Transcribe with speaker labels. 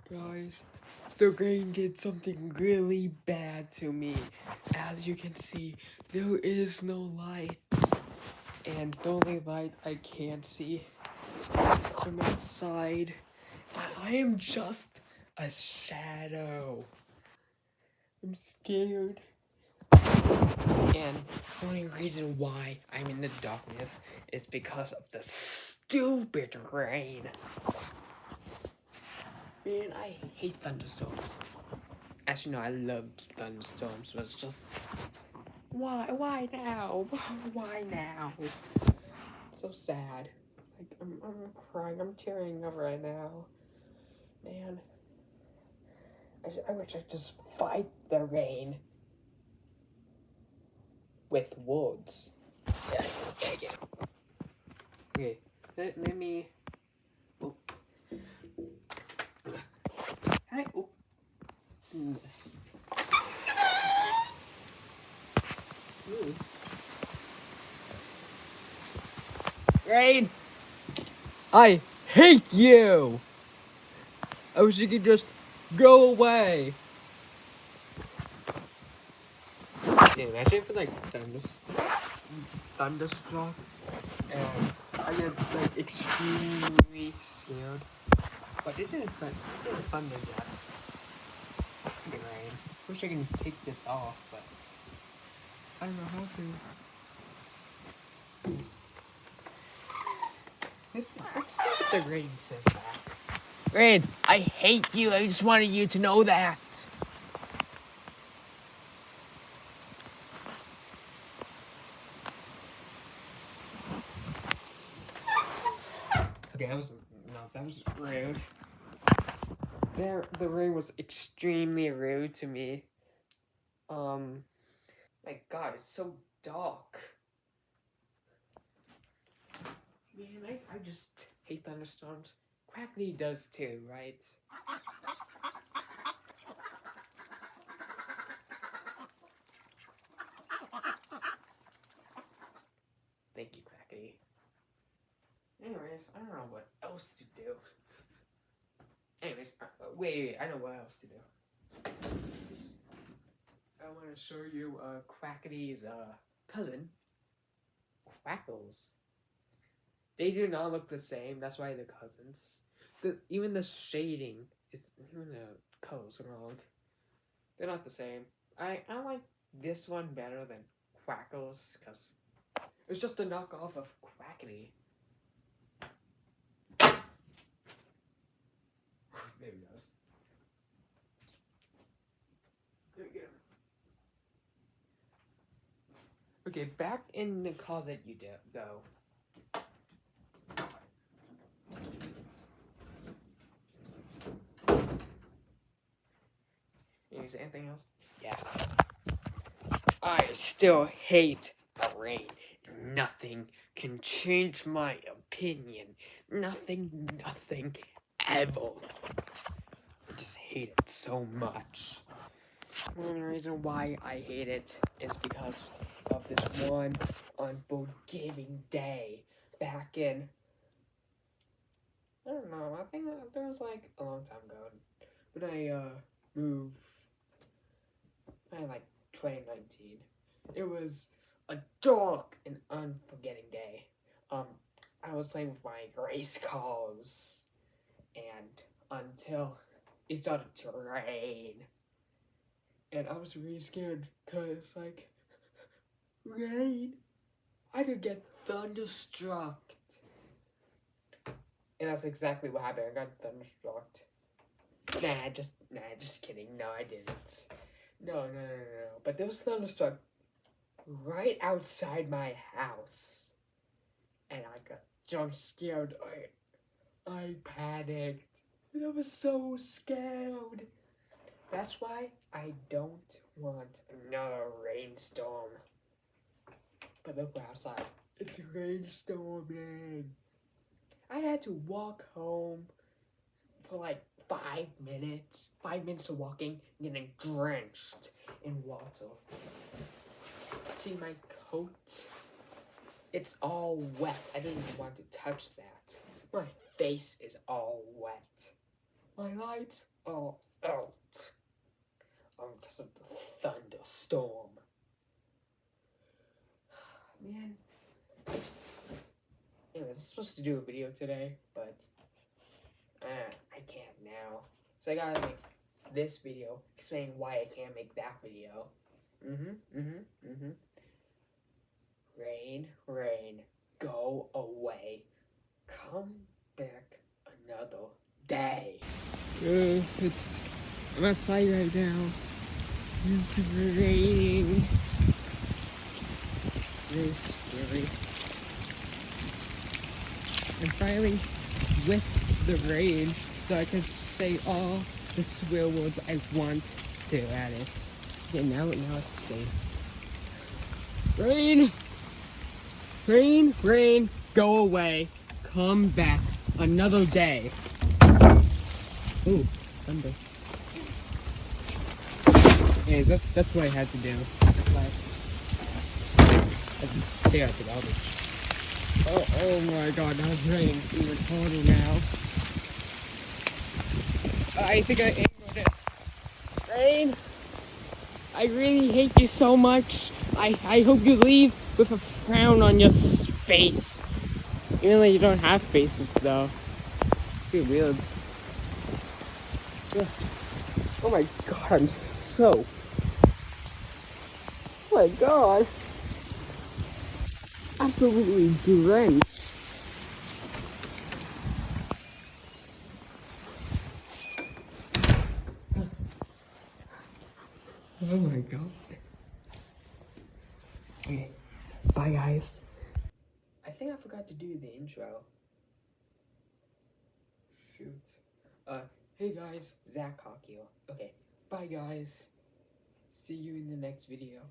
Speaker 1: Guys, the rain did something really bad to me. As you can see, there is no lights. And the only light I can see from outside. And I am just a shadow. I'm scared. And the only reason why I'm in the darkness is because of the stupid rain. Man, I hate thunderstorms. As you know, I love thunderstorms, but it's just... Why now? Why now? So sad. Like, I'm crying, I'm tearing up right now. Man. I wish I could just fight the rain. With words. Yeah, okay. Let me... Oh. Hi. Oh. Let's see. Ooh. Rain! I hate you! I wish you could just go away. Dude, imagine if like thunderstrucks and I get like extremely scared. But it didn't thunder yet. Stupid rain. Wish I can take this off, but I don't know how to. Let's see what the rain says back. Rain, I hate you. I just wanted you to know that. Okay, that was rude. The rain was extremely rude to me. My God, it's so dark. Man, I just hate thunderstorms. Quackly does too, right? Thank you, Quackly. Anyways, I don't know what else to do. Anyways, wait, I know what else to do. I want to show you Quackity's cousin, Quackles. They do not look the same. That's why they're cousins. Even the shading is, even the colors are wrong. They're not the same. I like this one better than Quackles because it's just a knockoff of Quackity. There he goes. Let me get him. Okay, back in the closet you go. Is there anything else? Yeah. I still hate the rain. Nothing can change my opinion. Nothing ever. I just hate it so much. The only reason why I hate it is because of this one unforgiving day back in, I don't know, I think it was like a long time ago when I moved, like 2019. It was a dark and unforgetting day. I was playing with my race cars, and until it started to rain. And I was really scared, cause like, rain, I could get thunderstruck. And that's exactly what happened. I got thunderstruck. Just kidding. No, I didn't. No. But there was thunderstruck right outside my house. And I got jump scared. I panicked. And I was so scared. That's why I don't want another rainstorm. But look outside. It's rainstorming. I had to walk home for like 5 minutes. 5 minutes of walking, getting drenched in water. See my coat? It's all wet. I didn't even want to touch that. My face is all wet. My lights are out. Because of the thunderstorm. Man. Anyway, I was supposed to do a video today, but I can't now. So I gotta make this video explaining why I can't make that video. Rain, rain, go away. Come back another day.
Speaker 2: I'm outside right now. It's raining. It's very scary. I'm finally with the rain, so I can say all the swear words I want to at it. Yeah, now it's safe. Rain! Rain, rain, go away. Come back another day. Ooh, thunder. Anyways, that's what I had to do. Take out the garbage. Oh my god, now it's raining even harder now. I think I angled it. Rain, I really hate you so much. I hope you leave with a frown on your face. Even though you don't have faces though. It'd be weird. Ugh. Oh my god, I'm soaked. Oh my god. Absolutely drenched. Oh my god. Okay, bye guys.
Speaker 1: I think I forgot to do the intro. Shoot. Hey guys, Zach Cockio. Okay, bye guys. See you in the next video.